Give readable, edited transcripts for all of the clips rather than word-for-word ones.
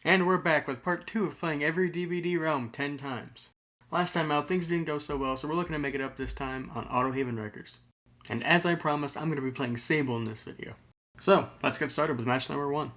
And we're back with part 2 of playing every DVD realm 10 times. Last time out, things didn't go so well, so we're looking to make it up this time on Autohaven Records. And as I promised, I'm going to be playing Sable in this video. So, let's get started with match number 1.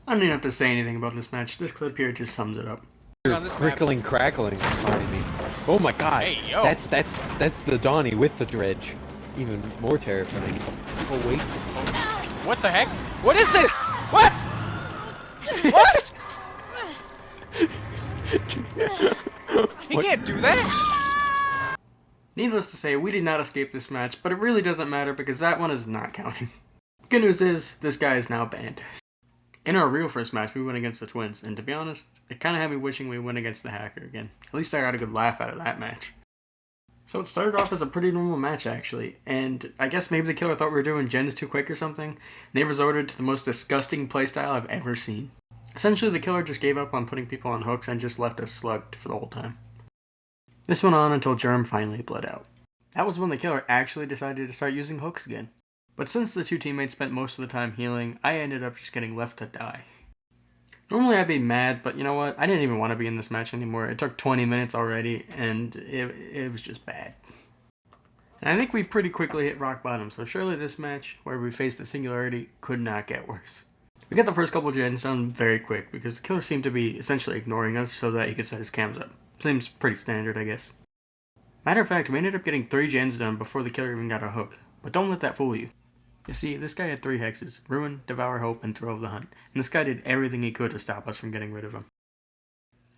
I don't even have to say anything about this match, this clip here just sums it up. Crickling, crackling reminded me. Oh my god, hey, yo. that's the Donnie with the dredge. Even more terrifying. Oh wait. What the heck? What is this? What? What? He can't do that! Needless to say, we did not escape this match, but it really doesn't matter because that one is not counting. Good news is, this guy is now banned. In our real first match, we went against the Twins, and to be honest, it kinda had me wishing we went against the Hacker again. At least I got a good laugh out of that match. So it started off as a pretty normal match actually, and I guess maybe the killer thought we were doing gens too quick or something, and they resorted to the most disgusting playstyle I've ever seen. Essentially, the killer just gave up on putting people on hooks and just left us slugged for the whole time. This went on until Germ finally bled out. That was when the killer actually decided to start using hooks again. But since the two teammates spent most of the time healing, I ended up just getting left to die. Normally I'd be mad, but you know what? I didn't even want to be in this match anymore. It took 20 minutes already, and it was just bad. And I think we pretty quickly hit rock bottom, so surely this match, where we faced the Singularity, could not get worse. We got the first couple gens done very quick, because the killer seemed to be essentially ignoring us so that he could set his cams up. Seems pretty standard, I guess. Matter of fact, we ended up getting 3 gens done before the killer even got a hook. But don't let that fool you. You see, this guy had 3 hexes: Ruin, Devour Hope, and Throw of the Hunt, and this guy did everything he could to stop us from getting rid of him.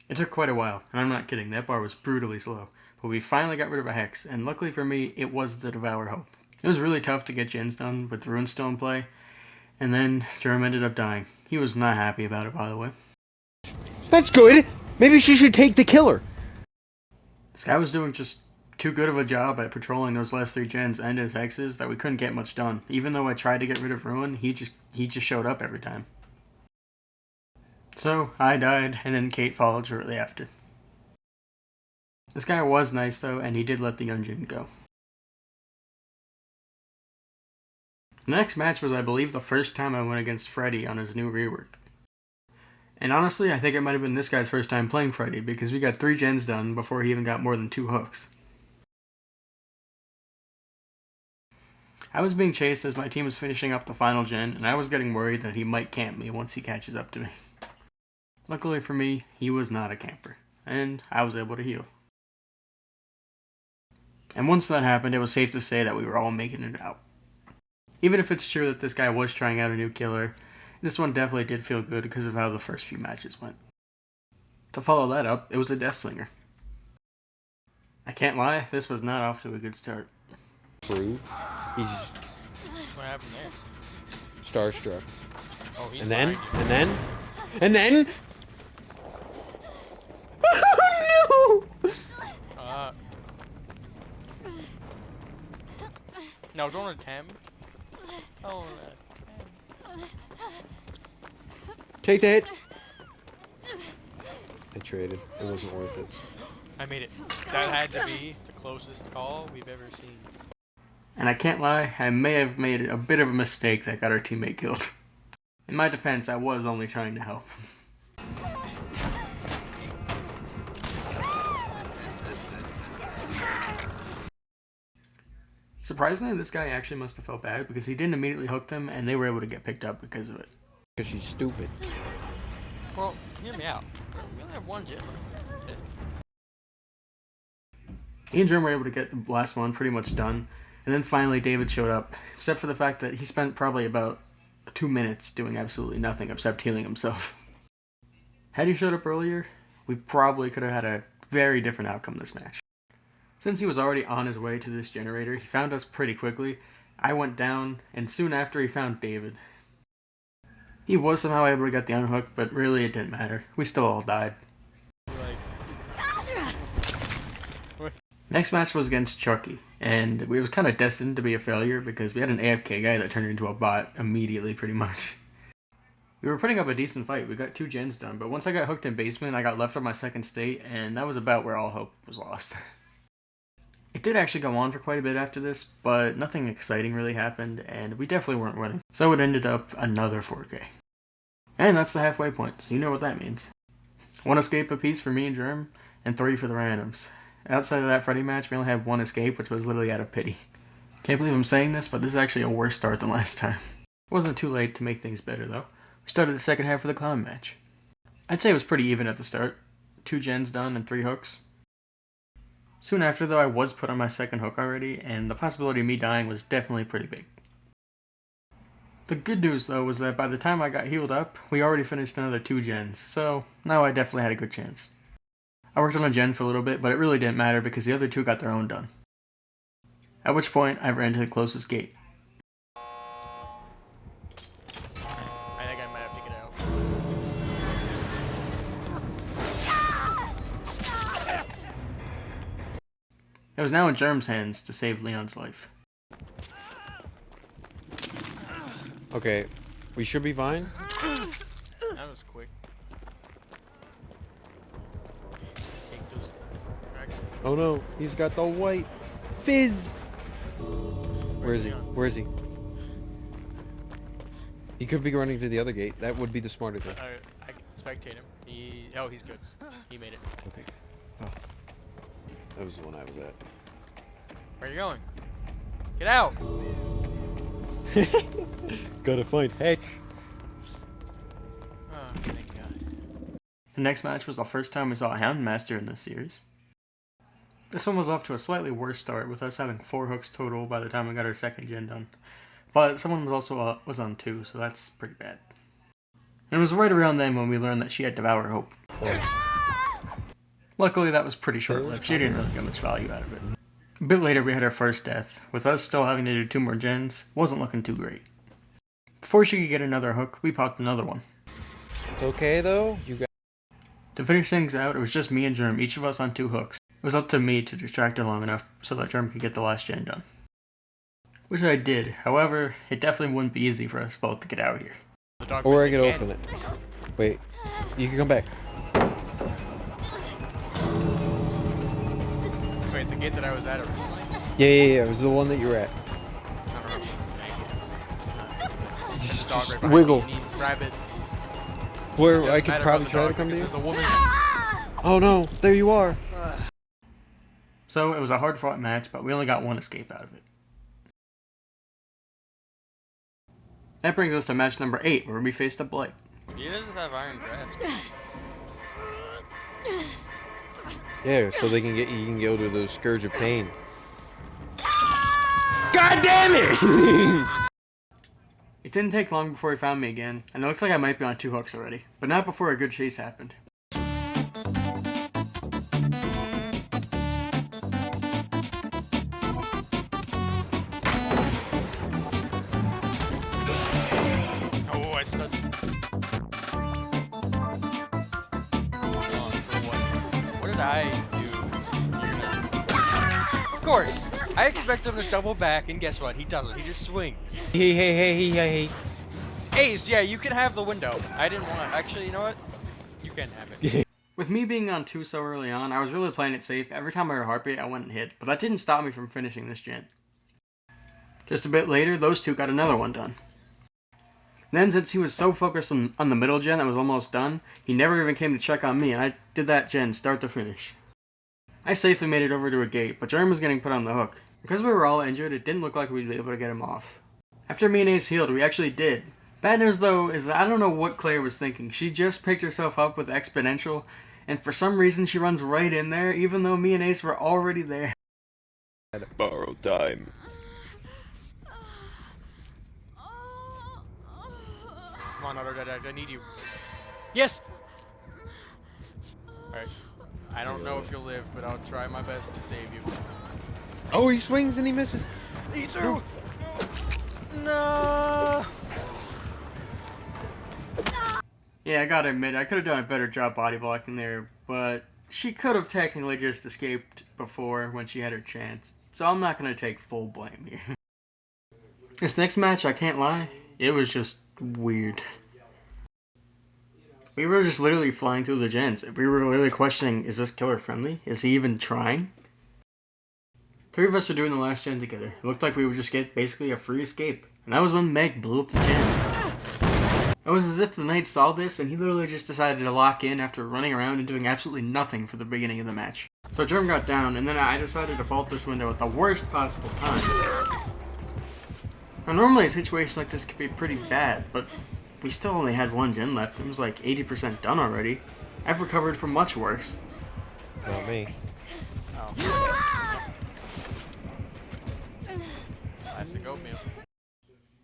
It took quite a while, and I'm not kidding, that bar was brutally slow, but we finally got rid of a hex, and luckily for me, it was the Devour Hope. It was really tough to get gens done with Ruin still in play, and then Germ ended up dying. He was not happy about it, by the way. That's good! Maybe she should take the killer! This guy was doing just too good of a job at patrolling those last 3 gens and his hexes that we couldn't get much done. Even though I tried to get rid of Ruin, he just showed up every time. So, I died, and then Kate followed shortly after. This guy was nice though, and he did let the Yunjin go. The next match was, I believe, the first time I went against Freddy on his new rework. And honestly, I think it might have been this guy's first time playing Freddy, because we got 3 gens done before he even got more than 2 hooks. I was being chased as my team was finishing up the final gen, and I was getting worried that he might camp me once he catches up to me. Luckily for me, he was not a camper, and I was able to heal. And once that happened, it was safe to say that we were all making it out. Even if it's true that this guy was trying out a new killer, this one definitely did feel good because of how the first few matches went. To follow that up, it was a Deathslinger. I can't lie, this was not off to a good start. He's What happened there? starstruck. Oh, he's And then, behind you. and then... Oh no! No, don't attempt. Oh, Take that! I traded. It wasn't worth it. I made it. That had to be the closest call we've ever seen. And I can't lie, I may have made a bit of a mistake that got our teammate killed. In my defense, I was only trying to help. Surprisingly, this guy actually must have felt bad because he didn't immediately hook them and they were able to get picked up because of it. Because she's stupid. Well, hear me out. We only have 1 gen. He and Germ were able to get the last one pretty much done, and then finally David showed up, except for the fact that he spent probably about 2 minutes doing absolutely nothing except healing himself. Had he showed up earlier, we probably could have had a very different outcome this match. Since he was already on his way to this generator, he found us pretty quickly. I went down, and soon after he found David. He was somehow able to get the unhook, but really it didn't matter. We still all died. Next match was against Chucky, and it was kind of destined to be a failure because we had an AFK guy that turned into a bot immediately pretty much. We were putting up a decent fight, we got 2 gens done, but once I got hooked in basement, I got left on my second state, and that was about where all hope was lost. It did actually go on for quite a bit after this, but nothing exciting really happened, and we definitely weren't winning. So it ended up another 4K. And that's the halfway point, so you know what that means. 1 escape apiece for me and Germ, and 3 for the randoms. Outside of that Freddy match, we only had 1 escape, which was literally out of pity. Can't believe I'm saying this, but this is actually a worse start than last time. It wasn't too late to make things better, though. We started the second half with a clown match. I'd say it was pretty even at the start. 2 gens done and 3 hooks. Soon after, though, I was put on my second hook already, and the possibility of me dying was definitely pretty big. The good news, though, was that by the time I got healed up, we already finished another 2 gens, so now I definitely had a good chance. I worked on a gen for a little bit, but it really didn't matter because the other 2 got their own done. At which point, I ran to the closest gate. I think I might have to get out. It was now in Germ's hands to save Leon's life. Okay, we should be fine. That was quick. Oh no, he's got the white fizz. Where is he? Leon? Where is he? He could be running to the other gate. That would be the smarter thing. I can spectate him. Oh, he's good. He made it. Okay. Oh. That was the one I was at. Where are you going? Get out! Gotta find Hatch. Oh, thank God. The next match was the first time we saw a Houndmaster in this series. This one was off to a slightly worse start, with us having 4 hooks total by the time we got our second gen done. But someone was also was on 2, so that's pretty bad. And it was right around then when we learned that she had Devour Hope. Luckily that was pretty short-lived, she didn't really get much value out of it. A bit later we had our first death, with us still having to do 2 more gens, wasn't looking too great. Before she could get another hook, we popped another one. It's okay though. You got. To finish things out, it was just me and Germ, each of us on 2 hooks. It was up to me to distract her long enough so that Germ could get the last gen done. Which I did, however, it definitely wouldn't be easy for us both to get out here. The dog Or I missing could can. open it. Wait, you can come back. Wait, the gate that I was at originally? Yeah, it was the one that you were at. I don't know. It's not. There's Just, a dog just right behind wiggle. me, and he's rabid. Where Doesn't I could matter probably about the try to dog come to because you. there's a woman. Oh no, there you are. So it was a hard fought match, but we only got 1 escape out of it. That brings us to match number 8, where we faced up Blake. He doesn't have iron grasp. Yeah, so they can get you can go to the Scourge of Pain. God damn it! It didn't take long before he found me again, and it looks like I might be on 2 hooks already, but not before a good chase happened. Oh, I stunned. What did I do? Of course! I expect him to double back, and guess what? He doesn't. He just swings. Hey. Ace, yeah, you can have the window. I didn't want. Actually, you know what? You can have it. With me being on 2 so early on, I was really playing it safe. Every time I heard a heartbeat, I went and hit, but that didn't stop me from finishing this gen. Just a bit later, those 2 got another one done. Then, since he was so focused on the middle gen that was almost done, he never even came to check on me, and I did that gen start to finish. I safely made it over to a gate, but Jerm was getting put on the hook. Because we were all injured, it didn't look like we'd be able to get him off. After me and Ace healed, we actually did. Bad news though is that I don't know what Claire was thinking. She just picked herself up with Exponential, and for some reason she runs right in there, even though me and Ace were already there. Borrow time. Come on, Autohaven, I need you. Yes! Alright. I don't know if you'll live, but I'll try my best to save you. Oh, he swings and he misses. He threw! No! Yeah, I gotta admit, I could have done a better job body blocking there, but she could have technically just escaped before when she had her chance. So I'm not gonna take full blame here. This next match, I can't lie, it was just weird. We were just literally flying through the gens. We were literally questioning, is this killer friendly? Is he even trying? 3 of us were doing the last gen together. It looked like we would just get basically a free escape. And that was when Meg blew up the gen. It was as if the knight saw this and he literally just decided to lock in after running around and doing absolutely nothing for the beginning of the match. So Germ got down, and then I decided to vault this window at the worst possible time. Now normally a situation like this could be pretty bad, but we still only had one gen left. It was like 80% done already. I've recovered from much worse. Not me. Oh. Nice to go, meal.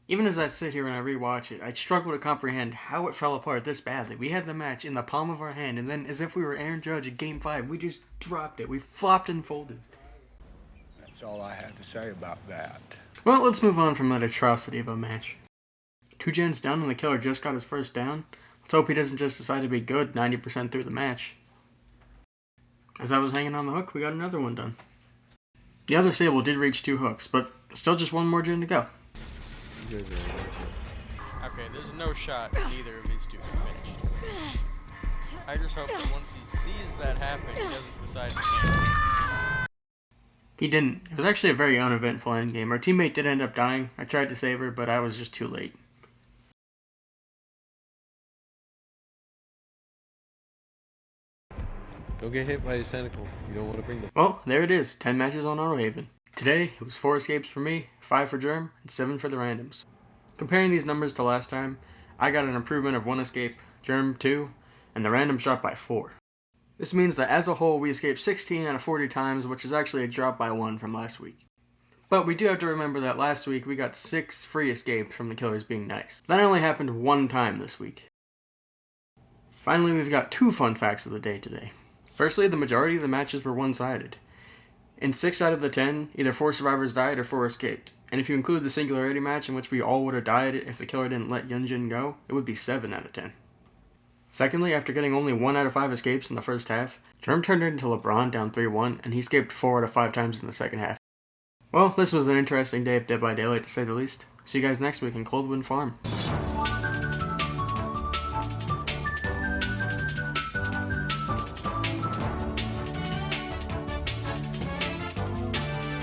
Even as I sit here and I rewatch it, I struggle to comprehend how it fell apart this badly. We had the match in the palm of our hand, and then as if we were Aaron Judge in Game 5, we just dropped it. We flopped and folded. That's all I have to say about that. Well, let's move on from that atrocity of a match. 2 gens down and the killer just got his first down. Let's hope he doesn't just decide to be good 90% through the match. As I was hanging on the hook, we got another one done. The other Sable did reach 2 hooks, but still just one more gen to go. Okay, there's no shot neither of these two get finished. I just hope that once he sees that happen, he doesn't decide to cancel. He didn't. It was actually a very uneventful endgame. Our teammate did end up dying. I tried to save her, but I was just too late. Don't get hit by his tentacle. You don't want to bring them. Well, there it is. 10 matches on Autohaven. Today, it was 4 escapes for me, 5 for Germ, and 7 for the randoms. Comparing these numbers to last time, I got an improvement of 1 escape, Germ 2, and the randoms dropped by 4. This means that as a whole, we escaped 16 out of 40 times, which is actually a drop by 1 from last week. But we do have to remember that last week we got 6 free escapes from the killers being nice. That only happened 1 time this week. Finally, we've got 2 fun facts of the day today. Firstly, the majority of the matches were one-sided. In 6 out of the 10, either 4 survivors died or 4 escaped. And if you include the singularity match in which we all would have died if the killer didn't let Yunjin go, it would be 7 out of 10. Secondly, after getting only 1 out of 5 escapes in the first half, Germ turned into LeBron down 3-1, and he escaped 4 out of 5 times in the second half. Well, this was an interesting day of Dead by Daylight to say the least. See you guys next week in Coldwind Farm.